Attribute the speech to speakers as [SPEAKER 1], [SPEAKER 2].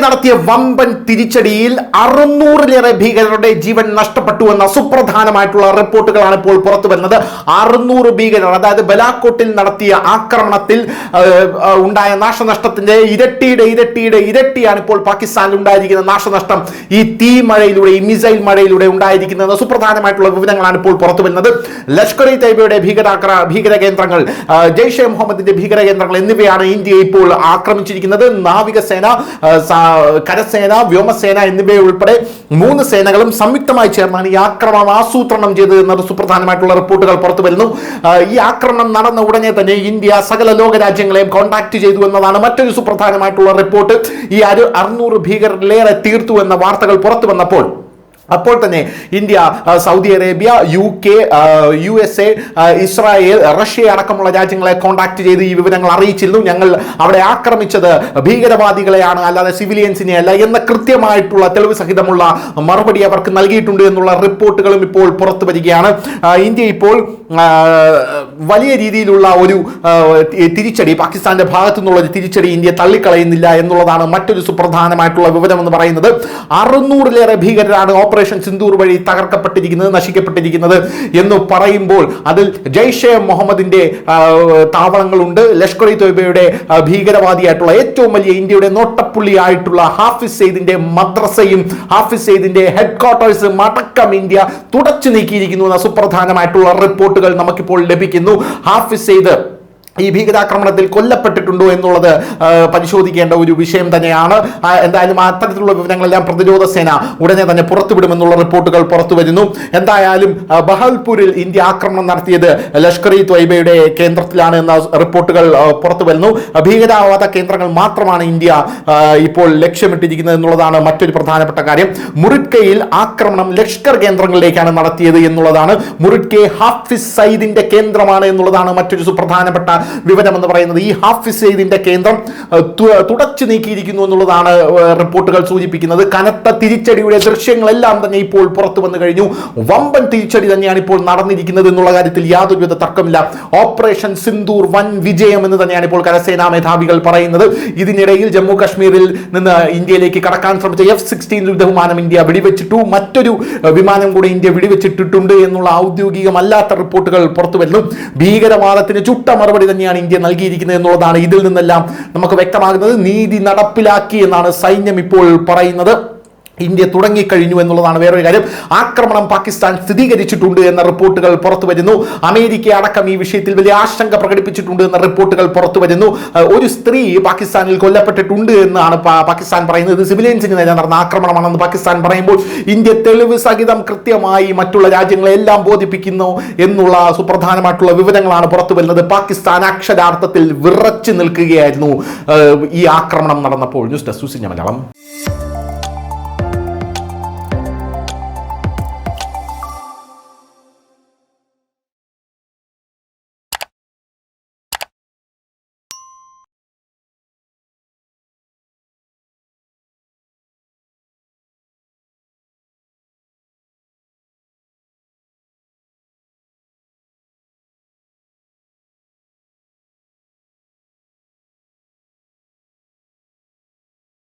[SPEAKER 1] നടത്തിയ വമ്പൻ തിരിച്ചടിയിൽ 600-ലേറെ ഭീകരരുടെ ജീവൻ നഷ്ടപ്പെട്ടു എന്ന സുപ്രധാനമായിട്ടുള്ള റിപ്പോർട്ടുകളാണ് ഇപ്പോൾ പുറത്തു വരുന്നത്. 600 ഭീകരർ, അതായത് ബലാക്കോട്ടിൽ നടത്തിയ ആക്രമണത്തിൽ ഉണ്ടായ നാശനഷ്ടത്തിന്റെ ഇരട്ടിയാണ് ഇപ്പോൾ പാകിസ്ഥാനിൽ ഉണ്ടായിരിക്കുന്ന നാശനഷ്ടം. ഈ തീമഴയിലൂടെ, ഈ മിസൈൽ മഴയിലൂടെ ഉണ്ടായിരിക്കുന്ന സുപ്രധാനമായിട്ടുള്ള വിവരങ്ങളാണ് ഇപ്പോൾ പുറത്തു വരുന്നത്. ലഷ്കർ ഇ തൈബയുടെ ഭീകര കേന്ദ്രങ്ങൾ, ജയ്ഷെ മുഹമ്മദിന്റെ ഭീകര കേന്ദ്രങ്ങൾ എന്നിവയാണ് ഇന്ത്യ ഇപ്പോൾ ആക്രമിച്ചിരിക്കുന്നത്. നാവികസേന, കരസേന, വ്യോമസേന എന്നിവയെ ഉൾപ്പെടെ 3 സേനകളും സംയുക്തമായി ചേർന്നാണ് ഈ ആക്രമണം ആസൂത്രണം ചെയ്തത് എന്നത് സുപ്രധാനമായിട്ടുള്ള റിപ്പോർട്ടുകൾ പുറത്തു വരുന്നു. ഈ ആക്രമണം നടന്ന ഉടനെ തന്നെ ഇന്ത്യ സകല ലോക രാജ്യങ്ങളെയും കോൺടാക്ട് ചെയ്തു എന്നതാണ് മറ്റൊരു സുപ്രധാനമായിട്ടുള്ള റിപ്പോർട്ട്. ഈ 600 ഭീകരരിലേറെ തീർത്തു എന്ന വാർത്തകൾ പുറത്തു വന്നപ്പോൾ അപ്പോൾ തന്നെ India, Saudi Arabia, UK, USA, Israel, Russia അടക്കമുള്ള രാജ്യങ്ങളെ കോൺടാക്ട് ചെയ്ത് ഈ വിവരങ്ങൾ അറിയിച്ചിരുന്നു. ഞങ്ങൾ അവിടെ ആക്രമിച്ചത് ഭീകരവാദികളെയാണ്, അല്ലാതെ സിവിലിയൻസിനെ അല്ല എന്ന കൃത്യമായിട്ടുള്ള തെളിവ് സഹിതമുള്ള മറുപടി അവർക്ക് നൽകിയിട്ടുണ്ട് എന്നുള്ള റിപ്പോർട്ടുകളും ഇപ്പോൾ പുറത്തു വരികയാണ്. ഇന്ത്യ ഇപ്പോൾ വലിയ രീതിയിലുള്ള ഒരു തിരിച്ചടി, പാകിസ്ഥാന്റെ ഭാഗത്തു നിന്നുള്ള ഒരു തിരിച്ചടി ഇന്ത്യ തള്ളിക്കളയുന്നില്ല എന്നുള്ളതാണ് മറ്റൊരു സുപ്രധാനമായിട്ടുള്ള വിവരം എന്ന് പറയുന്നത്. 600-ലേറെ ഭീകരരാണ് ഓപ്പറേഷൻ സിന്ദൂർ വഴി തകർക്കപ്പെട്ടിരിക്കുന്നത്, നശിക്കപ്പെട്ടിരിക്കുന്നത് എന്ന് പറയുമ്പോൾ അതിൽ ജയ്ഷെ മുഹമ്മദിന്റെ താവളങ്ങളുണ്ട്. ലഷ്കർ ഇ തൊയ്ബയുടെ ഭീകരവാദിയായിട്ടുള്ള ഏറ്റവും വലിയ ഇന്ത്യയുടെ നോട്ടപ്പുള്ളിയായിട്ടുള്ള ഹാഫിസ് സയ്യിദിന്റെ മദ്രസയും ഹാഫിസ് സയ്യിദിന്റെ ഹെഡ് ക്വാർട്ടേഴ്സും അടക്കം ഇന്ത്യ തുടച്ചു നീക്കിയിരിക്കുന്നു എന്ന സുപ്രധാനമായിട്ടുള്ള റിപ്പോർട്ടുകൾ നമുക്കിപ്പോൾ ലഭിക്കുന്നു. ഹാഫിസ് സയ്യിദ് ഈ ഭീകരാക്രമണത്തിൽ കൊല്ലപ്പെട്ടിട്ടുണ്ടോ എന്നുള്ളത് പരിശോധിക്കേണ്ട ഒരു വിഷയം തന്നെയാണ്. എന്തായാലും അത്തരത്തിലുള്ള വിവരങ്ങളെല്ലാം പ്രതിരോധ സേന ഉടനെ തന്നെ പുറത്തുവിടുമെന്നുള്ള റിപ്പോർട്ടുകൾ പുറത്തു വരുന്നു. എന്തായാലും ബഹൽപൂരിൽ ഇന്ത്യ ആക്രമണം നടത്തിയത് ലഷ്കർ ഇ ത്വയ്ബയുടെ കേന്ദ്രത്തിലാണ് എന്ന റിപ്പോർട്ടുകൾ പുറത്തു വരുന്നു. ഭീകരവാദ കേന്ദ്രങ്ങൾ മാത്രമാണ് ഇന്ത്യ ഇപ്പോൾ ലക്ഷ്യമിട്ടിരിക്കുന്നത് എന്നുള്ളതാണ് മറ്റൊരു പ്രധാനപ്പെട്ട കാര്യം. മുറിഡ്കയിൽ ആക്രമണം ലഷ്കർ കേന്ദ്രങ്ങളിലേക്കാണ് നടത്തിയത് എന്നുള്ളതാണ്. മുറിഡ്കെ ഹാഫിസ് സയ്യിദിന്റെ കേന്ദ്രമാണ് എന്നുള്ളതാണ് മറ്റൊരു സുപ്രധാനപ്പെട്ട വിവരം എന്ന് പറയുന്നത്. ഈ ഹാഫിസ് സയ്യിദിന്റെ കേന്ദ്രം തുടച്ചു നീക്കിയിരിക്കുന്നു എന്നുള്ളതാണ് റിപ്പോർട്ടുകൾ സൂചിപ്പിക്കുന്നത്. കനത്ത തിരിച്ചടിയുടെ ദൃശ്യങ്ങളെല്ലാം തന്നെ ഇപ്പോൾ പുറത്തു വന്നു കഴിഞ്ഞു. വമ്പൻ തിരിച്ചടി തന്നെയാണ് ഇപ്പോൾ നടന്നിരിക്കുന്നത് എന്നുള്ള കാര്യത്തിൽ യാതൊരുവിധ തർക്കമില്ല. ഓപ്പറേഷൻ സിന്ദൂർ വൻ വിജയം എന്ന് തന്നെയാണ് ഇപ്പോൾ കരസേനാ മേധാവികൾ പറയുന്നത്. ഇതിനിടയിൽ ജമ്മു കാശ്മീരിൽ നിന്ന് ഇന്ത്യയിലേക്ക് കടക്കാൻ ശ്രമിച്ച F-16 യുദ്ധവിമാനം ഇന്ത്യ വെടിവെച്ചിട്ടു. മറ്റൊരു വിമാനം കൂടി ഇന്ത്യ വെടിവെച്ചിട്ടുണ്ട് എന്നുള്ള ഔദ്യോഗികമല്ലാത്ത റിപ്പോർട്ടുകൾ പുറത്തു വരുന്നു. ഭീകരവാദത്തിന് ചുട്ട മറുപടി തന്നെയാണ് ഇന്ത്യ നൽകിയിരിക്കുന്നത് എന്നുള്ളതാണ് ഇതിൽ നിന്നെല്ലാം നമുക്ക് വ്യക്തമാകുന്നത്. നീതി നടപ്പിലാക്കി എന്നാണ് സൈന്യം ഇപ്പോൾ പറയുന്നത്. ഇന്ത്യ തുടങ്ങിക്കഴിഞ്ഞു എന്നുള്ളതാണ് വേറൊരു കാര്യം. ആക്രമണം പാകിസ്ഥാൻ സ്ഥിരീകരിച്ചിട്ടുണ്ട് എന്ന റിപ്പോർട്ടുകൾ പുറത്തു വരുന്നു. അമേരിക്ക അടക്കം ഈ വിഷയത്തിൽ വലിയ ആശങ്ക പ്രകടിപ്പിച്ചിട്ടുണ്ട് എന്ന റിപ്പോർട്ടുകൾ പുറത്തു വരുന്നു. ഒരു സ്ത്രീ പാകിസ്ഥാനിൽ കൊല്ലപ്പെട്ടിട്ടുണ്ട് എന്നാണ് പാകിസ്ഥാൻ പറയുന്നത്. ഇത് സിവിലിയൻസിന് നേരെ നടന്ന ആക്രമണമാണെന്ന് പാകിസ്ഥാൻ പറയുമ്പോൾ ഇന്ത്യ തെളിവ് സഹിതം കൃത്യമായി മറ്റുള്ള രാജ്യങ്ങളെല്ലാം ബോധിപ്പിക്കുന്നു എന്നുള്ള സുപ്രധാനമായിട്ടുള്ള വിവരങ്ങളാണ് പുറത്തു വരുന്നത്. പാകിസ്ഥാൻ അക്ഷരാർത്ഥത്തിൽ വിറച്ചു നിൽക്കുകയായിരുന്നു ഈ ആക്രമണം നടന്നപ്പോൾ. News desk Malayalam.